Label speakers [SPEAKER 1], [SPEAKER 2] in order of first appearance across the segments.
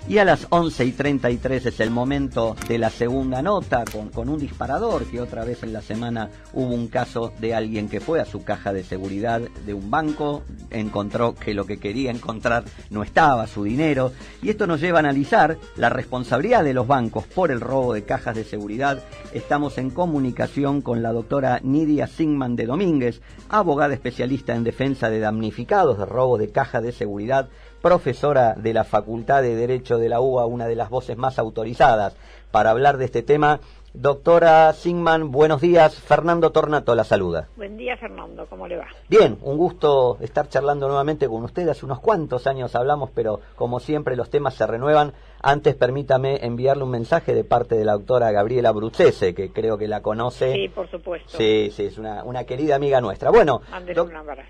[SPEAKER 1] Y a las 11:33 es el momento de la segunda nota con un disparador, que otra vez en la semana hubo un caso de alguien que fue a su caja de seguridad de un banco, encontró que lo que quería encontrar no estaba, su dinero, y esto nos lleva a analizar la responsabilidad de los bancos por el robo de cajas de seguridad. Estamos en comunicación con la doctora Nidia Sigman de Domínguez, abogada especialista en defensa de damnificados de robo de cajas de seguridad, profesora de la Facultad de Derecho de la UBA, una de las voces más autorizadas para hablar de este tema. Doctora Sigman, buenos días. Fernando Tornato la saluda.
[SPEAKER 2] Buen día, Fernando, ¿cómo le va?
[SPEAKER 1] Bien, un gusto estar charlando nuevamente con usted. Hace unos cuantos años hablamos, pero como siempre los temas se renuevan. Antes permítame enviarle un mensaje de parte de la doctora Gabriela Bruzzese, que creo que la conoce.
[SPEAKER 2] Sí, por supuesto.
[SPEAKER 1] Sí, es una querida amiga nuestra. Bueno,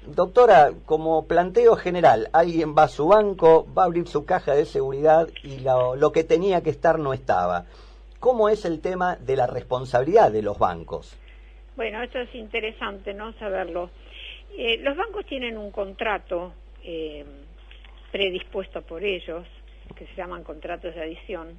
[SPEAKER 1] doctora, como planteo general, alguien va a su banco, va a abrir su caja de seguridad y lo que tenía que estar no estaba. ¿Cómo es el tema de la responsabilidad de los bancos?
[SPEAKER 2] Bueno, esto es interesante, ¿no?, saberlo. Los bancos tienen un contrato predispuesto por ellos, que se llaman contratos de adición,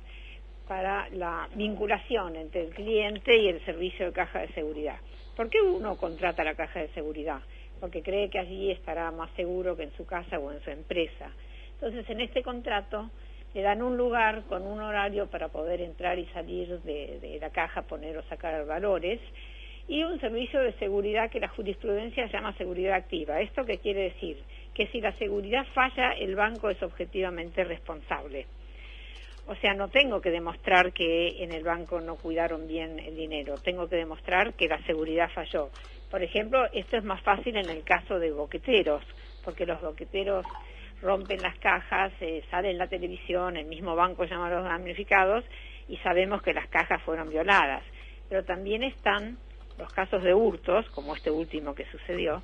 [SPEAKER 2] para la vinculación entre el cliente y el servicio de caja de seguridad. ¿Por qué uno contrata la caja de seguridad? Porque cree que allí estará más seguro que en su casa o en su empresa. Entonces, en este contrato le dan un lugar con un horario para poder entrar y salir de la caja, poner o sacar valores, y un servicio de seguridad que la jurisprudencia llama seguridad activa. ¿Esto qué quiere decir? Que si la seguridad falla, el banco es objetivamente responsable. O sea, no tengo que demostrar que en el banco no cuidaron bien el dinero, tengo que demostrar que la seguridad falló. Por ejemplo, esto es más fácil en el caso de boqueteros, porque los boqueteros rompen las cajas, sale en la televisión, el mismo banco llama a los damnificados y sabemos que las cajas fueron violadas. Pero también están los casos de hurtos, como este último que sucedió,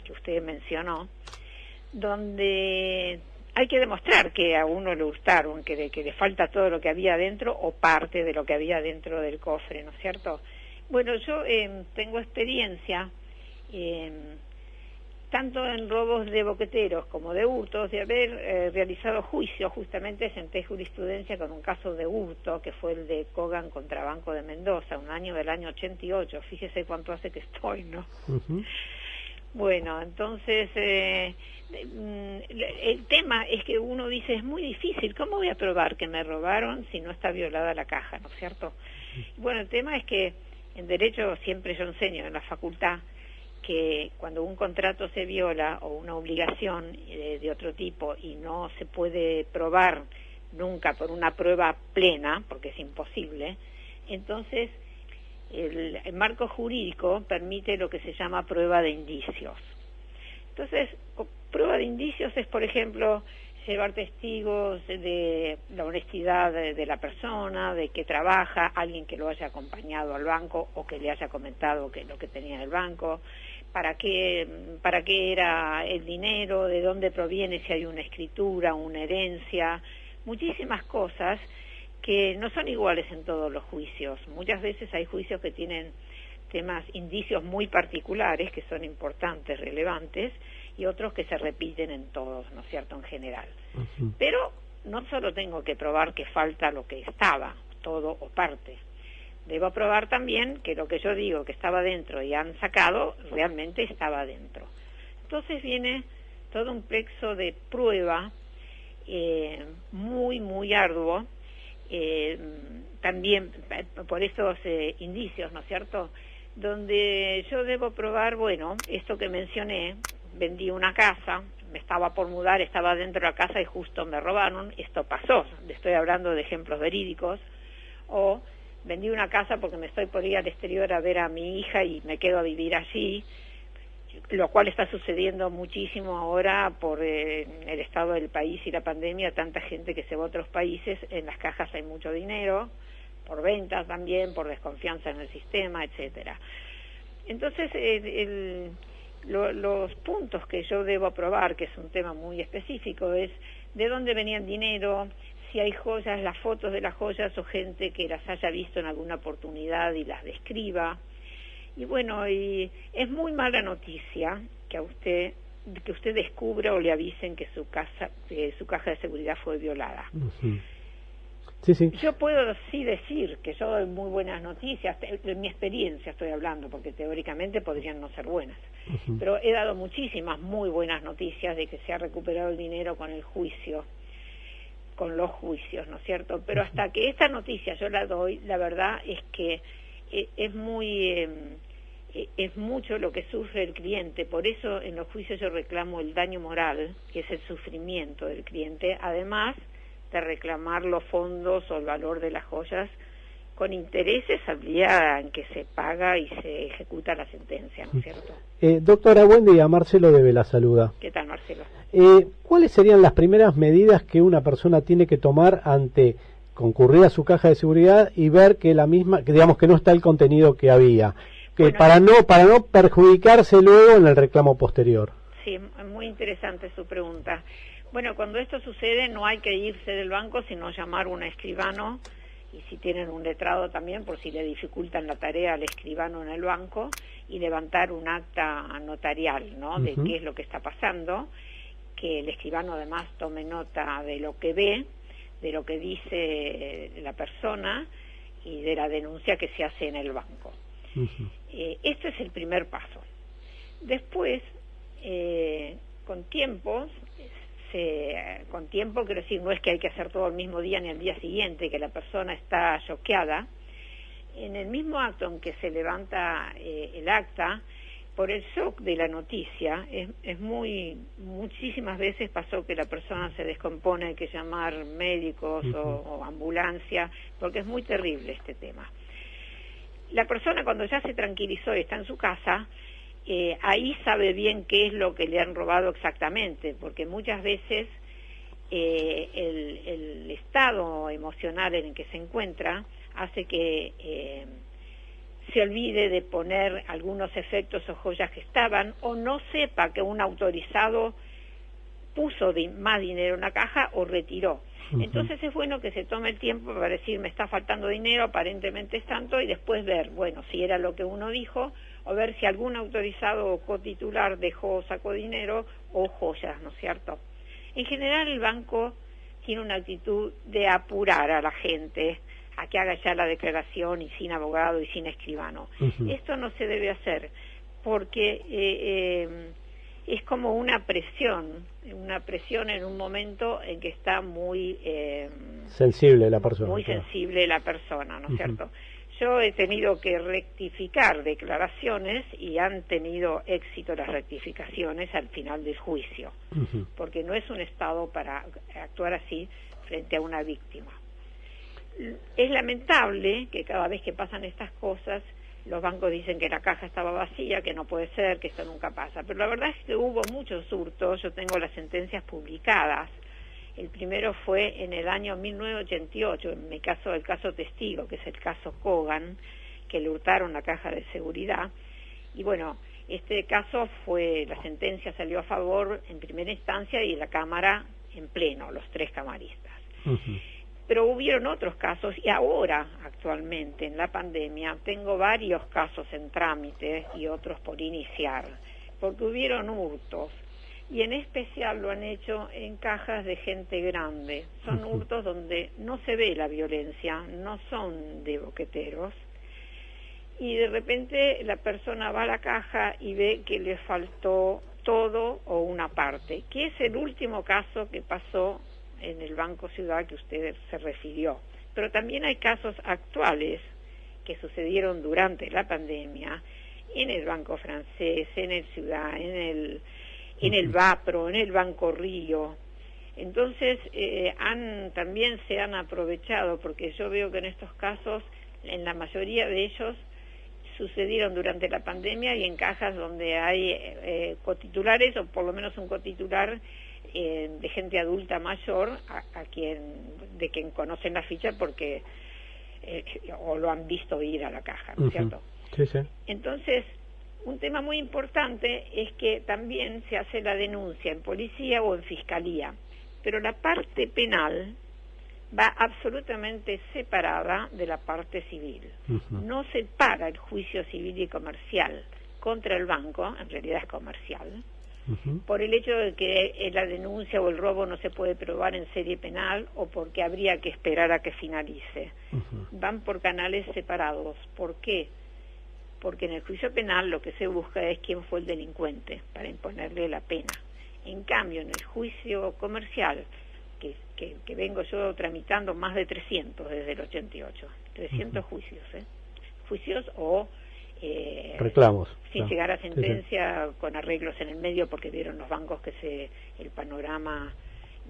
[SPEAKER 2] que usted mencionó, donde hay que demostrar que a uno le hurtaron, que le falta todo lo que había adentro o parte de lo que había dentro del cofre, ¿no es cierto? Bueno, yo tengo experiencia tanto en robos de boqueteros como de hurtos, de haber realizado juicios. Justamente senté jurisprudencia con un caso de hurto, que fue el de Kogan contra Banco de Mendoza, un año del año 88, fíjese cuánto hace que estoy, ¿no? Bueno, entonces, el tema es que uno dice, es muy difícil, ¿cómo voy a probar que me robaron si no está violada la caja, ¿no es cierto? Bueno, el tema es que en Derecho siempre yo enseño en la facultad que cuando un contrato se viola o una obligación de otro tipo y no se puede probar nunca por una prueba plena, porque es imposible, entonces el marco jurídico permite lo que se llama prueba de indicios. Entonces, prueba de indicios es, por ejemplo, llevar testigos de la honestidad de la persona, de que trabaja, alguien que lo haya acompañado al banco o que le haya comentado que lo que tenía en el banco, para qué era el dinero, de dónde proviene, si hay una escritura, una herencia, muchísimas cosas que no son iguales en todos los juicios. Muchas veces hay juicios que tienen indicios muy particulares, que son importantes, relevantes, y otros que se repiten en todos, ¿no es cierto?, en general. Pero no solo tengo que probar que falta lo que estaba, todo o parte. Debo probar también que lo que yo digo que estaba dentro y han sacado, realmente estaba dentro. Entonces viene todo un plexo de prueba muy, muy arduo, también por esos indicios, ¿no es cierto?, donde yo debo probar, bueno, esto que mencioné, vendí una casa, me estaba por mudar, estaba dentro de la casa y justo me robaron, esto pasó, le estoy hablando de ejemplos verídicos, o vendí una casa porque me estoy por ir al exterior a ver a mi hija y me quedo a vivir allí, lo cual está sucediendo muchísimo ahora por el estado del país y la pandemia, tanta gente que se va a otros países, en las cajas hay mucho dinero, por ventas también, por desconfianza en el sistema, etcétera. Entonces, los puntos que yo debo probar, que es un tema muy específico, es de dónde venía el dinero, si hay joyas, las fotos de las joyas o gente que las haya visto en alguna oportunidad y las describa. Y bueno, y es muy mala noticia que usted descubra o le avisen que su caja de seguridad fue violada.
[SPEAKER 3] Sí, sí.
[SPEAKER 2] Yo puedo sí decir que yo doy muy buenas noticias, de mi experiencia estoy hablando, porque teóricamente podrían no ser buenas, pero he dado muchísimas muy buenas noticias de que se ha recuperado el dinero con el juicio, con los juicios, ¿no es cierto? Pero hasta que esta noticia yo la doy, la verdad es que es mucho lo que sufre el cliente. Por eso en los juicios yo reclamo el daño moral, que es el sufrimiento del cliente, además de reclamar los fondos o el valor de las joyas con intereses al día en que se paga y se ejecuta la sentencia, ¿no es cierto?
[SPEAKER 3] Doctora, buen día. Marcelo de Vela saluda.
[SPEAKER 2] ¿Qué tal, Marcelo?
[SPEAKER 3] ¿Cuáles serían las primeras medidas que una persona tiene que tomar ante concurrir a su caja de seguridad y ver que la misma, que digamos que no está el contenido que había, que bueno, para no perjudicarse luego en el reclamo posterior?
[SPEAKER 2] Sí, muy interesante su pregunta. Bueno, cuando esto sucede no hay que irse del banco, sino llamar a un escribano, y si tienen un letrado también, por si le dificultan la tarea al escribano en el banco, y levantar un acta notarial, ¿no?, de qué es lo que está pasando, que el escribano además tome nota de lo que ve, de lo que dice la persona y de la denuncia que se hace en el banco. Este es el primer paso. Después, con tiempo, quiero decir, no es que hay que hacer todo el mismo día ni al día siguiente, que la persona está choqueada. En el mismo acto en que se levanta el acta, por el shock de la noticia, muchísimas veces pasó que la persona se descompone, hay que llamar médicos o ambulancia, porque es muy terrible este tema. La persona, cuando ya se tranquilizó y está en su casa, ahí sabe bien qué es lo que le han robado exactamente, porque muchas veces el estado emocional en el que se encuentra hace que se olvide de poner algunos efectos o joyas que estaban, o no sepa que un autorizado puso más dinero en la caja o retiró. Entonces es bueno que se tome el tiempo para decir, me está faltando dinero, aparentemente es tanto, y después ver, bueno, si era lo que uno dijo, o ver si algún autorizado o cotitular dejó o sacó dinero o joyas, ¿no es cierto? En general el banco tiene una actitud de apurar a la gente a que haga ya la declaración, y sin abogado y sin escribano. Esto no se debe hacer porque es como una presión en un momento en que está muy
[SPEAKER 3] sensible la persona.
[SPEAKER 2] Muy sensible la persona, ¿no es cierto? Yo he tenido que rectificar declaraciones y han tenido éxito las rectificaciones al final del juicio, porque no es un estado para actuar así frente a una víctima. Es lamentable que cada vez que pasan estas cosas los bancos dicen que la caja estaba vacía, que no puede ser, que esto nunca pasa, pero la verdad es que hubo muchos hurtos. Yo tengo las sentencias publicadas. El primero fue en el año 1988, en mi caso el caso testigo, que es el caso Kogan, que le hurtaron la caja de seguridad. Y bueno, este caso la sentencia salió a favor en primera instancia y la Cámara en pleno, los 3 camaristas. Pero hubieron otros casos, y ahora, actualmente, en la pandemia, tengo varios casos en trámite y otros por iniciar, porque hubieron hurtos. Y en especial lo han hecho en cajas de gente grande. Son hurtos donde no se ve la violencia, no son de boqueteros. Y de repente la persona va a la caja y ve que le faltó todo o una parte, que es el último caso que pasó en el Banco Ciudad que usted se refirió. Pero también hay casos actuales que sucedieron durante la pandemia en el Banco Francés, en el Ciudad, en el Vapro, en el Banco Río. Entonces también se han aprovechado, porque yo veo que en estos casos, en la mayoría de ellos, sucedieron durante la pandemia y en cajas donde hay cotitulares, o por lo menos un cotitular de gente adulta mayor, de quien conocen la ficha porque o lo han visto ir a la caja, ¿no es cierto?
[SPEAKER 3] Sí, sí.
[SPEAKER 2] Entonces, un tema muy importante es que también se hace la denuncia en policía o en fiscalía, pero la parte penal va absolutamente separada de la parte civil. No se paga el juicio civil y comercial contra el banco, en realidad es comercial, por el hecho de que la denuncia o el robo no se puede probar en serie penal o porque habría que esperar a que finalice. Van por canales separados. ¿Por qué? Porque en el juicio penal lo que se busca es quién fue el delincuente para imponerle la pena. En cambio, en el juicio comercial, que vengo yo tramitando más de 300 desde el 88, 300 juicios, juicios o
[SPEAKER 3] reclamos,
[SPEAKER 2] sin llegar a sentencia, con arreglos en el medio porque vieron los bancos que el panorama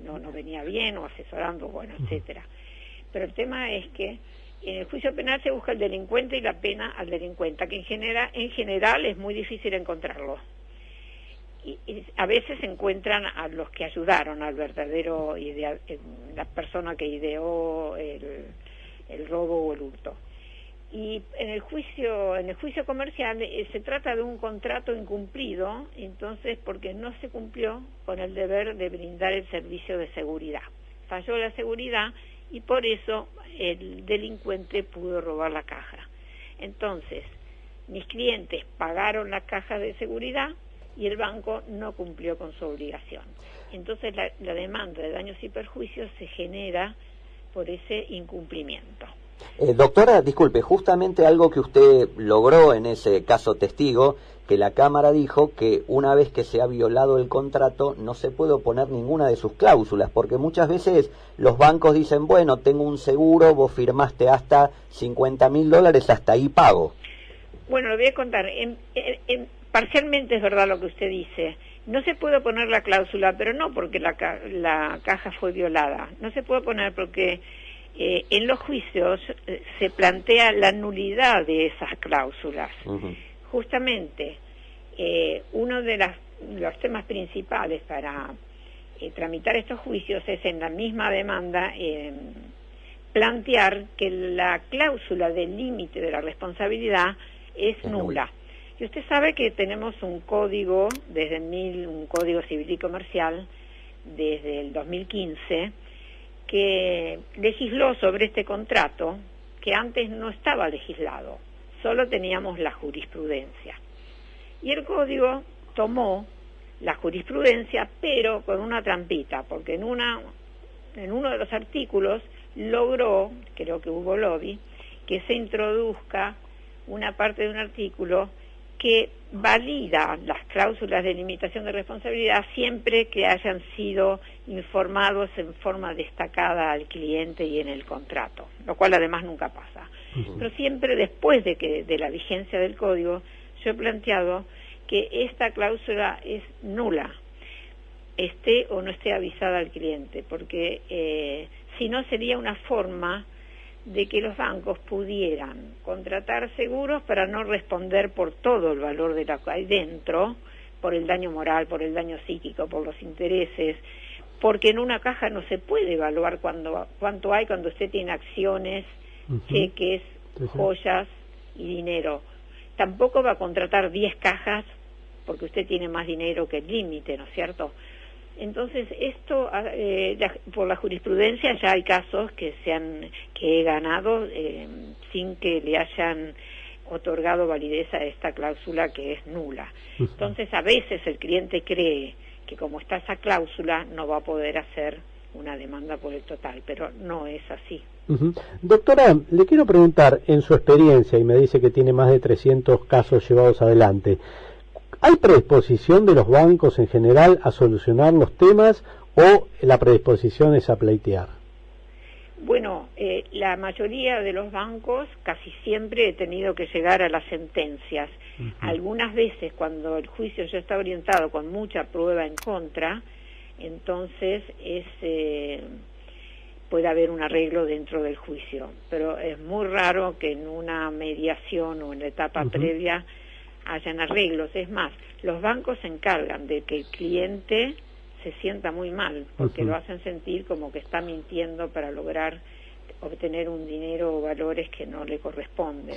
[SPEAKER 2] no venía bien, o asesorando, bueno, etcétera. Pero el tema es que en el juicio penal se busca el delincuente y la pena al delincuente, que en general es muy difícil encontrarlo. Y a veces se encuentran a los que ayudaron al verdadero la persona que ideó el robo o el hurto. Y en el juicio comercial se trata de un contrato incumplido, entonces porque no se cumplió con el deber de brindar el servicio de seguridad. Falló la seguridad y por eso el delincuente pudo robar la caja. Entonces, mis clientes pagaron la caja de seguridad y el banco no cumplió con su obligación. Entonces la demanda de daños y perjuicios se genera por ese incumplimiento.
[SPEAKER 1] Doctora, disculpe, justamente algo que usted logró en ese caso testigo, que la Cámara dijo que una vez que se ha violado el contrato no se puede oponer ninguna de sus cláusulas, porque muchas veces los bancos dicen, bueno, tengo un seguro, vos firmaste hasta $50.000, hasta ahí pago.
[SPEAKER 2] Bueno, lo voy a contar. Parcialmente es verdad lo que usted dice. No se puede poner la cláusula, pero no porque la caja fue violada. No se puede poner porque en los juicios se plantea la nulidad de esas cláusulas. Justamente, uno de los temas principales para tramitar estos juicios es en la misma demanda plantear que la cláusula del límite de la responsabilidad es nula. Y usted sabe que tenemos un código un código civil y comercial desde el 2015 que legisló sobre este contrato, que antes no estaba legislado, solo teníamos la jurisprudencia. Y el código tomó la jurisprudencia, pero con una trampita, porque en uno de los artículos logró, creo que hubo lobby, que se introduzca una parte de un artículo que valida las cláusulas de limitación de responsabilidad siempre que hayan sido informados en forma destacada al cliente y en el contrato, lo cual además nunca pasa. Pero siempre después de la vigencia del código, yo he planteado que esta cláusula es nula, esté o no esté avisada al cliente, porque si no sería una forma de que los bancos pudieran contratar seguros para no responder por todo el valor de la que hay dentro, por el daño moral, por el daño psíquico, por los intereses, porque en una caja no se puede evaluar cuánto hay cuando usted tiene acciones, cheques, joyas y dinero. Tampoco va a contratar 10 cajas porque usted tiene más dinero que el límite, ¿no es cierto? Entonces, esto, por la jurisprudencia ya hay casos que he ganado sin que le hayan otorgado validez a esta cláusula que es nula. Entonces, a veces el cliente cree que como está esa cláusula no va a poder hacer una demanda por el total, pero no es así.
[SPEAKER 3] Doctora, le quiero preguntar, en su experiencia, y me dice que tiene más de 300 casos llevados adelante, ¿hay predisposición de los bancos en general a solucionar los temas o la predisposición es a pleitear?
[SPEAKER 2] Bueno, la mayoría de los bancos casi siempre he tenido que llegar a las sentencias. Algunas veces cuando el juicio ya está orientado con mucha prueba en contra, entonces puede haber un arreglo dentro del juicio, pero es muy raro que en una mediación o en la etapa previa hayan arreglos. Es más, los bancos se encargan de que el cliente se sienta muy mal, porque lo hacen sentir como que está mintiendo para lograr obtener un dinero o valores que no le corresponden.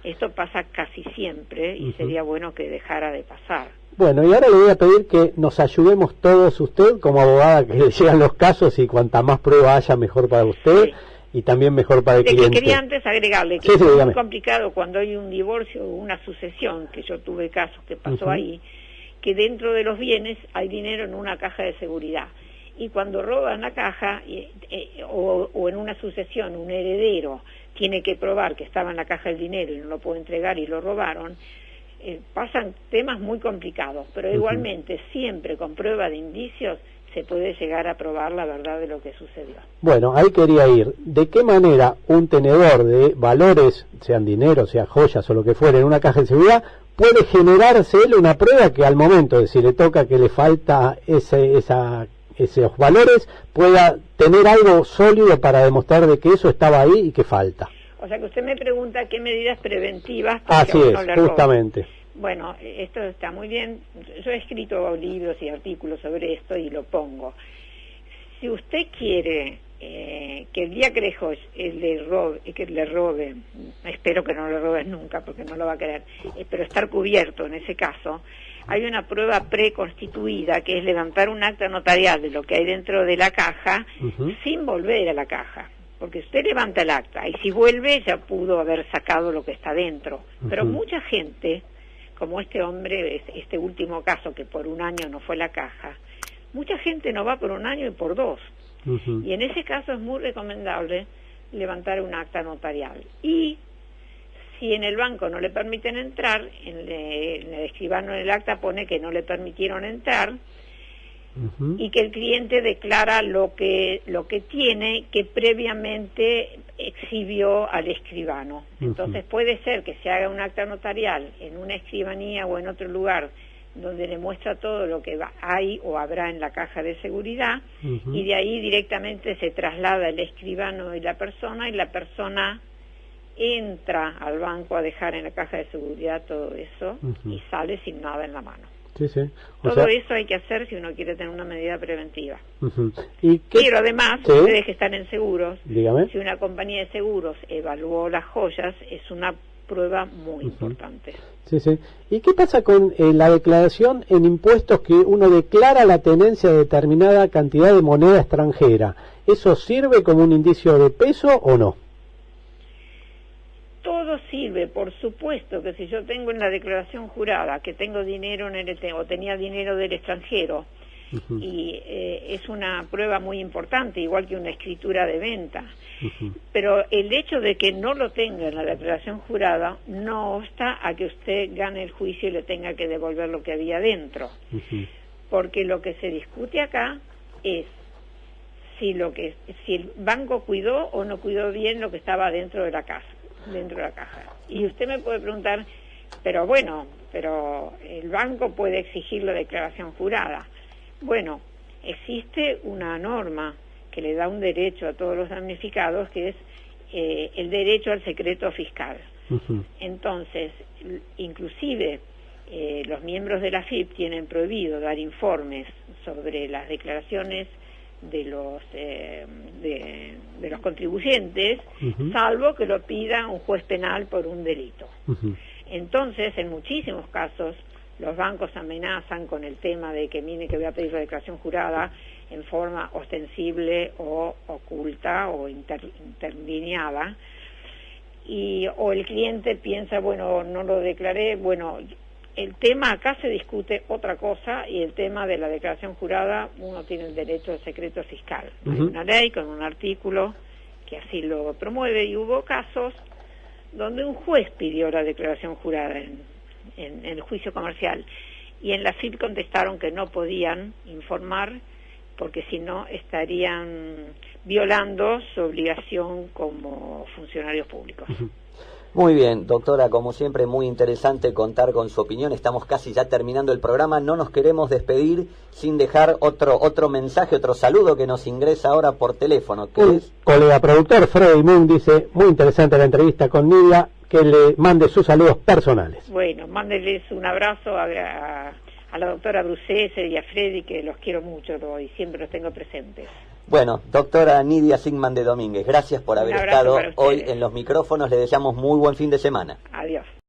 [SPEAKER 2] Esto pasa casi siempre y sería bueno que dejara de pasar.
[SPEAKER 3] Bueno, y ahora le voy a pedir que nos ayudemos todos, usted como abogada que le llegan los casos, y cuanta más prueba haya mejor para usted y también mejor para el cliente.
[SPEAKER 2] Que quería antes agregarle que es muy complicado cuando hay un divorcio o una sucesión, que yo tuve casos que pasó ahí, que dentro de los bienes hay dinero en una caja de seguridad. Y cuando roban la caja, o en una sucesión, un heredero tiene que probar que estaba en la caja el dinero y no lo puede entregar y lo robaron, pasan temas muy complicados, pero igualmente siempre con prueba de indicios se puede llegar a probar la verdad de lo que sucedió.
[SPEAKER 3] Bueno, ahí quería ir. ¿De qué manera un tenedor de valores, sean dinero, sean joyas o lo que fuera, en una caja de seguridad, puede generarse él una prueba que al momento de si le toca que le falta esos valores, pueda tener algo sólido para demostrar de que eso estaba ahí y que falta?
[SPEAKER 2] O sea que usted me pregunta qué medidas preventivas...
[SPEAKER 3] Así es, justamente.
[SPEAKER 2] Bueno, esto está muy bien. Yo he escrito libros y artículos sobre esto y lo pongo. Si usted quiere que el día que le robe, espero que no le robe nunca porque no lo va a querer, pero estar cubierto en ese caso, hay una prueba preconstituida que es levantar un acta notarial de lo que hay dentro de la caja sin volver a la caja. Porque usted levanta el acta y si vuelve ya pudo haber sacado lo que está dentro. Pero mucha gente, como este hombre, este último caso que por un año no fue la caja, mucha gente no va por un año y por 2. Y en ese caso es muy recomendable levantar un acta notarial. Y si en el banco no le permiten entrar, en el escribano en el acta pone que no le permitieron entrar, y que el cliente declara lo que tiene que previamente exhibió al escribano. Entonces puede ser que se haga un acta notarial en una escribanía o en otro lugar donde le muestra todo lo que hay o habrá en la caja de seguridad, y de ahí directamente se traslada el escribano y la persona entra al banco a dejar en la caja de seguridad todo eso y sale sin nada en la mano. Todo eso hay que hacer si uno quiere tener una medida preventiva. Pero además, ustedes que están en seguros, si una compañía de seguros evaluó las joyas, es una prueba muy importante.
[SPEAKER 3] ¿Y qué pasa con la declaración en impuestos que uno declara la tenencia de determinada cantidad de moneda extranjera? ¿Eso sirve como un indicio de peso o no?
[SPEAKER 2] Todo sirve, por supuesto que si yo tengo en la declaración jurada que tengo dinero o tenía dinero del extranjero, y es una prueba muy importante, igual que una escritura de venta, pero el hecho de que no lo tenga en la declaración jurada no obsta a que usted gane el juicio y le tenga que devolver lo que había dentro, porque lo que se discute acá es si el banco cuidó o no cuidó bien lo que estaba dentro de la caja. Y usted me puede preguntar, pero el banco puede exigir la declaración jurada. Bueno, existe una norma que le da un derecho a todos los damnificados, que es el derecho al secreto fiscal. Entonces, inclusive los miembros de la AFIP tienen prohibido dar informes sobre las declaraciones de los contribuyentes, salvo que lo pida un juez penal por un delito. Entonces, en muchísimos casos, los bancos amenazan con el tema de que mire que voy a pedir la declaración jurada en forma ostensible o oculta o interlineada, o el cliente piensa, bueno, no lo declaré, el tema acá se discute otra cosa, y el tema de la declaración jurada, uno tiene el derecho al secreto fiscal. Hay una ley con un artículo que así lo promueve, y hubo casos donde un juez pidió la declaración jurada en el juicio comercial, y en la FIP contestaron que no podían informar porque si no estarían violando su obligación como funcionarios públicos.
[SPEAKER 1] Muy bien, doctora, como siempre muy interesante contar con su opinión. Estamos casi ya terminando el programa, no nos queremos despedir sin dejar otro mensaje, otro saludo que nos ingresa ahora por teléfono.
[SPEAKER 3] Colega productor Freddy Moon dice, muy interesante la entrevista con Nidia, que le mande sus saludos personales.
[SPEAKER 2] Bueno, mándeles un abrazo a la doctora Brucese y a Freddy, que los quiero mucho y siempre los tengo presentes.
[SPEAKER 1] Bueno, doctora Nidia Sigman de Domínguez, gracias por haber estado hoy en los micrófonos. Le deseamos muy buen fin de semana.
[SPEAKER 2] Adiós.